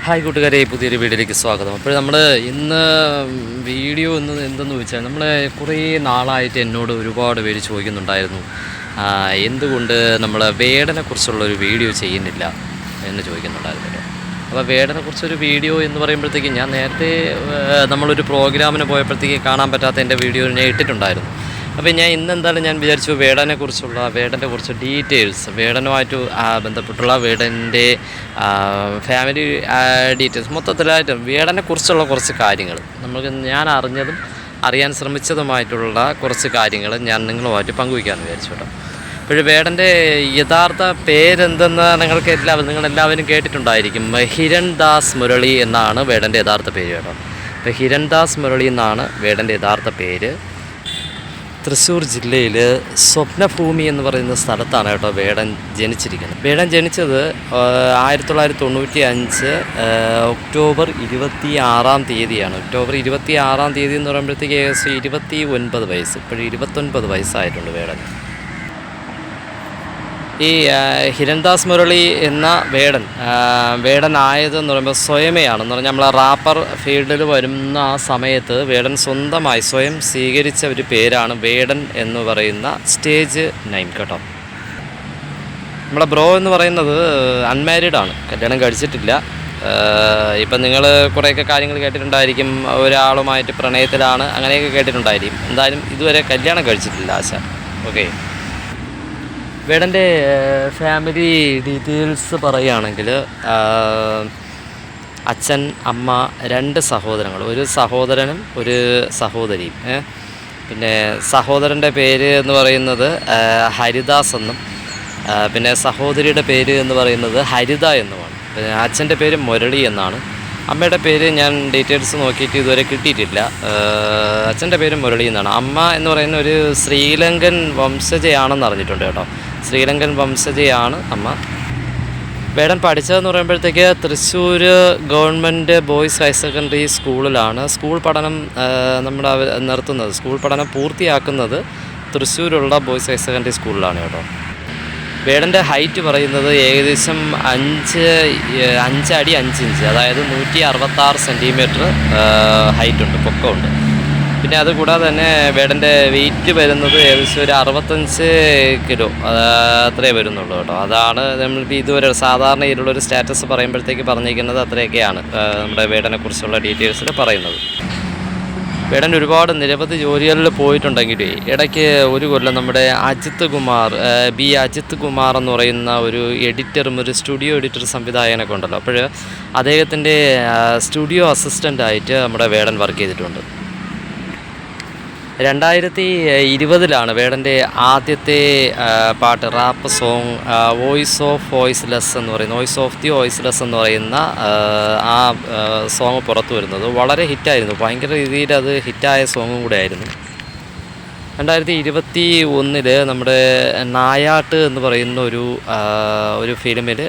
Hi കൂട്ടുകാരെ, പുതിയൊരു വീഡിയോയിലേക്ക് സ്വാഗതം. അപ്പോൾ നമ്മൾ ഇന്ന് വീഡിയോ എന്തെന്ന് ചോദിച്ചാൽ, നമ്മൾ കുറേ നാളായിട്ട് എന്നോട് ഒരുപാട് പേര് ചോദിക്കുന്നുണ്ടായിരുന്നു, എന്തുകൊണ്ട് നമ്മൾ വേടനെക്കുറിച്ചുള്ളൊരു വീഡിയോ ചെയ്യുന്നില്ല എന്ന് ചോദിക്കുന്നുണ്ടായിരുന്നു കേട്ടോ. അപ്പോൾ വേടനെക്കുറിച്ചൊരു വീഡിയോ എന്ന് പറയുമ്പോഴത്തേക്കും ഞാൻ നേരത്തെ നമ്മളൊരു പ്രോഗ്രാമിന് പോയപ്പോഴത്തേക്ക് കാണാൻ പറ്റാത്ത എൻ്റെ വീഡിയോ ഞാൻ ഇട്ടിട്ടുണ്ടായിരുന്നു. അപ്പോൾ ഞാൻ ഇന്നെന്തായാലും ഞാൻ വിചാരിച്ചു വേടൻ്റെ കുറച്ച് ഡീറ്റെയിൽസ്, വേടനുമായിട്ട് ബന്ധപ്പെട്ടുള്ള വേടൻ്റെ ഫാമിലി ഡീറ്റെയിൽസ്, മൊത്തത്തിലായിട്ട് വേടനെക്കുറിച്ചുള്ള കുറച്ച് കാര്യങ്ങൾ ഞാൻ അറിഞ്ഞതും അറിയാൻ ശ്രമിച്ചതുമായിട്ടുള്ള കുറച്ച് കാര്യങ്ങൾ ഞാൻ നിങ്ങളുമായിട്ട് പങ്കുവയ്ക്കാമെന്ന് വിചാരിച്ചു കേട്ടോ. അപ്പോൾ വേടൻ്റെ യഥാർത്ഥ പേരെന്തെന്ന് നിങ്ങളെല്ലാവരും കേട്ടിട്ടുണ്ടായിരിക്കും. ഹിരൺദാസ് മുരളി എന്നാണ് വേടൻ്റെ യഥാർത്ഥ പേര് കേട്ടോ. അപ്പോൾ ഹിരൺദാസ് മുരളി എന്നാണ് വേടൻ്റെ യഥാർത്ഥ പേര്. തൃശ്ശൂർ ജില്ലയിൽ സ്വപ്നഭൂമി എന്ന് പറയുന്ന സ്ഥലത്താണ് കേട്ടോ വേടൻ ജനിച്ചിരിക്കുന്നത്. വേടൻ ജനിച്ചത് 1995 ഒക്ടോബർ 26 തീയതിയാണ്. ഒക്ടോബർ 26 തീയതി എന്ന് പറയുമ്പോഴത്തേക്ക് ഏകദേശം 29 വയസ്സ്, ഇപ്പോഴും 29 വയസ്സായിട്ടുണ്ട് വേടൻ. ഈ ഹിരൺദാസ് മുരളി എന്ന വേടൻ ആയതെന്ന് പറയുമ്പോൾ സ്വയമേയാണെന്ന് പറഞ്ഞാൽ നമ്മൾ റാപ്പർ ഫീൽഡിൽ വരുന്ന ആ സമയത്ത് വേടൻ സ്വന്തമായി സ്വയം സ്വീകരിച്ച ഒരു പേരാണ് വേടൻ എന്ന് പറയുന്ന സ്റ്റേജ് നെയിം കേട്ടോ. നമ്മളെ ബ്രോ എന്ന് പറയുന്നത് അൺമാരീഡാണ്, കല്യാണം കഴിച്ചിട്ടില്ല. ഇപ്പം നിങ്ങൾ കുറേയൊക്കെ കാര്യങ്ങൾ കേട്ടിട്ടുണ്ടായിരിക്കും, ഒരാളുമായിട്ട് പ്രണയത്തിലാണ്, അങ്ങനെയൊക്കെ കേട്ടിട്ടുണ്ടായിരിക്കും. എന്തായാലും ഇതുവരെ കല്യാണം കഴിച്ചിട്ടില്ല ആശ. ഓക്കെ, വേടൻ്റെ ഫാമിലി ഡീറ്റെയിൽസ് പറയുകയാണെങ്കിൽ അച്ഛൻ, അമ്മ, 2 സഹോദരങ്ങൾ, ഒരു സഹോദരനും ഒരു സഹോദരിയും. പിന്നെ സഹോദരൻ്റെ പേര് എന്ന് പറയുന്നത് ഹരിദാസ് എന്നും, പിന്നെ സഹോദരിയുടെ പേര് എന്ന് പറയുന്നത് ഹരിത എന്നുമാണ്. പിന്നെ അച്ഛൻ്റെ പേര് മുരളി എന്നാണ്. അമ്മയുടെ പേര് ഞാൻ ഡീറ്റെയിൽസ് നോക്കിയിട്ട് ഇതുവരെ കിട്ടിയിട്ടില്ല. അച്ഛൻ്റെ പേര് മുരളി എന്നാണ്. അമ്മ എന്ന് പറയുന്ന ഒരു ശ്രീലങ്കൻ വംശജയാണെന്ന് അറിഞ്ഞിട്ടുണ്ട് കേട്ടോ. ശ്രീലങ്കൻ വംശജയാണ് അമ്മ. വേടൻ പഠിച്ചതെന്ന് പറയുമ്പോഴത്തേക്ക് Thrissur government boys higher secondary സ്കൂളിലാണ് സ്കൂൾ പഠനം നിർത്തുന്നത്. സ്കൂൾ പഠനം പൂർത്തിയാക്കുന്നത് തൃശ്ശൂരുള്ള ബോയ്സ് ഹയർ സെക്കൻഡറി സ്കൂളിലാണ് കേട്ടോ. വേടൻ്റെ ഹൈറ്റ് പറയുന്നത് ഏകദേശം 5 അടി 5 ഇഞ്ച്, അതായത് 166 സെൻറ്റിമീറ്റർ ഹൈറ്റുണ്ട്, പൊക്കമുണ്ട്. പിന്നെ അതുകൂടാതെ തന്നെ വേടൻ്റെ വെയിറ്റ് വരുന്നത് ഏകദേശം ഒരു 65 കിലോ അത്രേ വരുന്നുള്ളൂ കേട്ടോ. അതാണ് നമ്മളിപ്പോൾ ഇതുവരെ സാധാരണ ഇതിലുള്ളൊരു സ്റ്റാറ്റസ് പറയുമ്പോഴത്തേക്ക് പറഞ്ഞിരിക്കുന്നത് അത്രയൊക്കെയാണ് നമ്മുടെ വേടനെക്കുറിച്ചുള്ള ഡീറ്റെയിൽസിൽ പറയുന്നത്. വേടൻ ഒരുപാട് നിരവധി ജോലികളിൽ പോയിട്ടുണ്ടെങ്കിൽ ഇടയ്ക്ക് ഒരു കൊല്ലം നമ്മുടെ അജിത് കുമാർ എന്ന് പറയുന്ന ഒരു എഡിറ്ററും ഒരു സ്റ്റുഡിയോ എഡിറ്റർ സംവിധായകനൊക്കെ ഉണ്ടല്ലോ, അപ്പോൾ അദ്ദേഹത്തിൻ്റെ സ്റ്റുഡിയോ അസിസ്റ്റൻ്റായിട്ട് നമ്മുടെ വേടൻ വർക്ക് ചെയ്തിട്ടുണ്ട്. 2020 വേടൻ്റെ ആദ്യത്തെ പാട്ട്, rap song voice of voiceless എന്ന് പറയുന്ന ആ സോങ് പുറത്തു വരുന്നത് വളരെ ഹിറ്റായിരുന്നു. ഭയങ്കര രീതിയിൽ അത് ഹിറ്റായ സോങ്ങും കൂടെ ആയിരുന്നു. 2021 നമ്മുടെ നായാട്ട് എന്ന് പറയുന്ന ഒരു ഫിലിമിൽ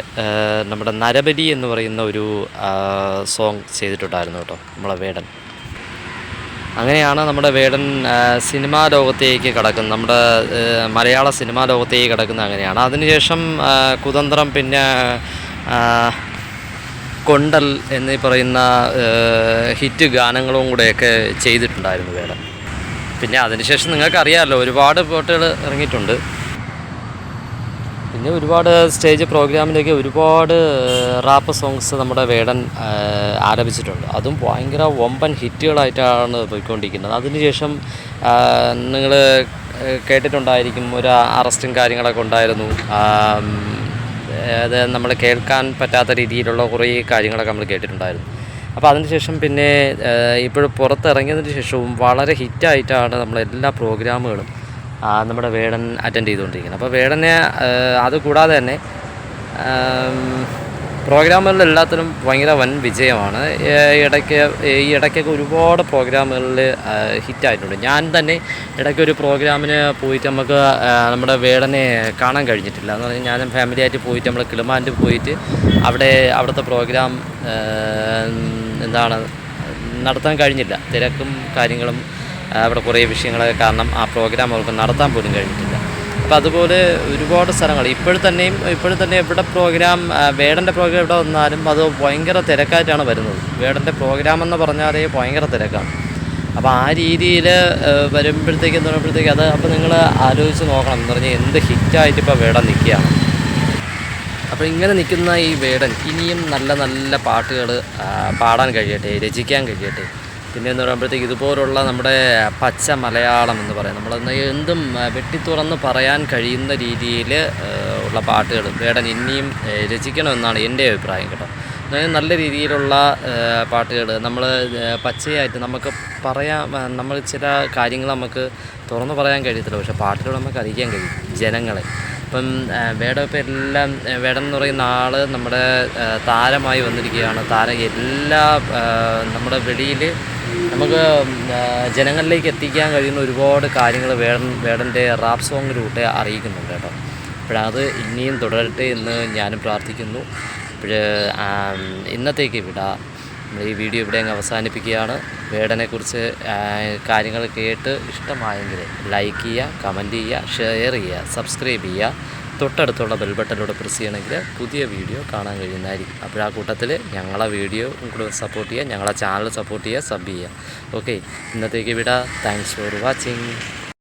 നമ്മുടെ നരബലി എന്ന് പറയുന്ന ഒരു സോങ് ചെയ്തിട്ടുണ്ടായിരുന്നു കേട്ടോ നമ്മളെ വേടൻ. അങ്ങനെയാണ് നമ്മുടെ വേടൻ സിനിമാ ലോകത്തേക്ക് കടക്കുന്നത്, നമ്മുടെ മലയാള സിനിമാ ലോകത്തേക്ക് കടക്കുന്നത് അങ്ങനെയാണ്. അതിനുശേഷം കുതന്ത്രം, പിന്നെ കൊണ്ടൽ എന്നീ പറയുന്ന ഹിറ്റ് ഗാനങ്ങളും കൂടെയൊക്കെ ചെയ്തിട്ടുണ്ടായിരുന്നു വേടൻ. പിന്നെ അതിനുശേഷം നിങ്ങൾക്കറിയാമല്ലോ, ഒരുപാട് പാട്ടുകൾ ഇറങ്ങിയിട്ടുണ്ട്. പിന്നെ ഒരുപാട് സ്റ്റേജ് പ്രോഗ്രാമിലേക്ക് ഒരുപാട് റാപ്പ് സോങ്സ് നമ്മുടെ വേടൻ ആലപിച്ചിട്ടുണ്ട്. അതും ഭയങ്കര വമ്പൻ ഹിറ്റുകളായിട്ടാണ് പോയിക്കൊണ്ടിരിക്കുന്നത്. അതിനുശേഷം നിങ്ങൾ കേട്ടിട്ടുണ്ടായിരിക്കും, ഒരു അറസ്റ്റും കാര്യങ്ങളൊക്കെ ഉണ്ടായിരുന്നു. അത് നമ്മൾ കേൾക്കാൻ പറ്റാത്ത രീതിയിലുള്ള കുറേ കാര്യങ്ങളൊക്കെ നമ്മൾ കേട്ടിട്ടുണ്ടായിരുന്നു. അപ്പോൾ അതിനുശേഷം പിന്നെ ഇപ്പോഴും പുറത്തിറങ്ങിയതിന് ശേഷവും വളരെ ഹിറ്റായിട്ടാണ് നമ്മളെല്ലാ പ്രോഗ്രാമുകളും നമ്മുടെ വേടൻ അറ്റൻഡ് ചെയ്തുകൊണ്ടിരിക്കുന്നത്. അപ്പോൾ വേടനെ അതുകൂടാതെ തന്നെ പ്രോഗ്രാമുകളിലെല്ലാത്തിനും ഭയങ്കര വൻ വിജയമാണ്. ഈ ഇടയ്ക്കൊക്കെ ഒരുപാട് പ്രോഗ്രാമുകളിൽ ഹിറ്റായിട്ടുണ്ട്. ഞാൻ തന്നെ ഇടയ്ക്കൊരു പ്രോഗ്രാമിന് പോയിട്ട് നമുക്ക് നമ്മുടെ വേടനെ കാണാൻ കഴിഞ്ഞിട്ടില്ല. എന്ന് പറഞ്ഞാൽ ഞാൻ ഫാമിലിയായിട്ട് പോയിട്ട് നമ്മൾ കിളിമാൻ്റെ പോയിട്ട് അവിടുത്തെ പ്രോഗ്രാം നടത്താൻ കഴിഞ്ഞില്ല. തിരക്കും കാര്യങ്ങളും അവിടെ കുറേ വിഷയങ്ങളൊക്കെ കാരണം ആ പ്രോഗ്രാം അവർക്ക് നടത്താൻ പോലും കഴിഞ്ഞിട്ടില്ല. അപ്പം അതുപോലെ ഒരുപാട് സ്ഥലങ്ങൾ ഇപ്പോഴും തന്നെ എവിടെ പ്രോഗ്രാം വേടൻ്റെ പ്രോഗ്രാം ഇവിടെ വന്നാലും അത് ഭയങ്കര തിരക്കായിട്ടാണ് വരുന്നത്. വേടൻ്റെ പ്രോഗ്രാം എന്ന് പറഞ്ഞാൽ ഭയങ്കര തിരക്കാണ്. അപ്പോൾ ആ രീതിയിൽ വരുമ്പോഴത്തേക്ക് അത് അപ്പോൾ നിങ്ങൾ ആലോചിച്ച് നോക്കണം എന്ന് പറഞ്ഞാൽ എന്ത് ഹിറ്റായിട്ട് ഇപ്പോൾ വേടൻ നിൽക്കുകയാണ്. അപ്പോൾ ഇങ്ങനെ നിൽക്കുന്ന ഈ വേടൻ ഇനിയും നല്ല നല്ല പാട്ടുകൾ പാടാൻ കഴിയട്ടെ, രചിക്കാൻ കഴിയട്ടെ. പിന്നെ എന്ന് പറയുമ്പോഴത്തേക്ക് ഇതുപോലുള്ള നമ്മുടെ പച്ച മലയാളം എന്ന് പറയും, നമ്മളെന്ന് എന്തും വെട്ടിത്തുറന്ന് പറയാൻ കഴിയുന്ന രീതിയിൽ ഉള്ള പാട്ടുകൾ വേടൻ ഇനിയും രചിക്കണമെന്നാണ് എൻ്റെ അഭിപ്രായം കേട്ടോ. നല്ല രീതിയിലുള്ള പാട്ടുകൾ നമ്മൾ പച്ചയായിട്ട് നമുക്ക് നമ്മൾ ചില കാര്യങ്ങൾ നമുക്ക് തുറന്നു പറയാൻ കഴിയത്തില്ല, പക്ഷേ പാട്ടിലൂടെ നമുക്ക് അറിയിക്കാൻ കഴിയും ജനങ്ങളെ. ഇപ്പം വേടൻ ഇപ്പം എല്ലാം വേടൻ എന്ന് പറയുന്ന ആൾ നമ്മുടെ താരമായി വന്നിരിക്കുകയാണ്. എല്ലാ നമ്മുടെ വെളിയിൽ നമുക്ക് ജനങ്ങളിലേക്ക് എത്തിക്കാൻ കഴിയുന്ന ഒരുപാട് കാര്യങ്ങൾ വേടൻ്റെ റാപ്പ് സോങ്ങിലൂടെ അറിയിക്കുന്നുണ്ട് കേട്ടോ. അപ്പോഴത് ഇനിയും തുടരട്ടെ എന്ന് ഞാനും പ്രാർത്ഥിക്കുന്നു. ഇന്നത്തേക്ക് ഈ വീഡിയോ ഇവിടെ അങ്ങ് അവസാനിപ്പിക്കുകയാണ്. വേടനെക്കുറിച്ച് കാര്യങ്ങൾ കേട്ട് ഇഷ്ടമായെങ്കിൽ ലൈക്ക് ചെയ്യുക, കമൻറ്റ് ചെയ്യുക, ഷെയർ ചെയ്യുക, സബ്സ്ക്രൈബ് ചെയ്യുക. തൊട്ടടുത്തുള്ള ബെൽ ബട്ടണിലൂടെ പ്രസ് ചെയ്യണമെങ്കിൽ പുതിയ വീഡിയോ കാണാൻ കഴിയുന്നതായിരിക്കും. അപ്പോൾ ആ കൂട്ടത്തിൽ ഞങ്ങളെ വീഡിയോ കൂടെ സപ്പോർട്ട് ചെയ്യുക, ഞങ്ങളെ ചാനൽ സപ്പോർട്ട് ചെയ്യുക, സബ് ചെയ്യുക. ഓക്കെ, ഇന്നത്തേക്ക് താങ്ക്സ് ഫോർ വാച്ചിങ്.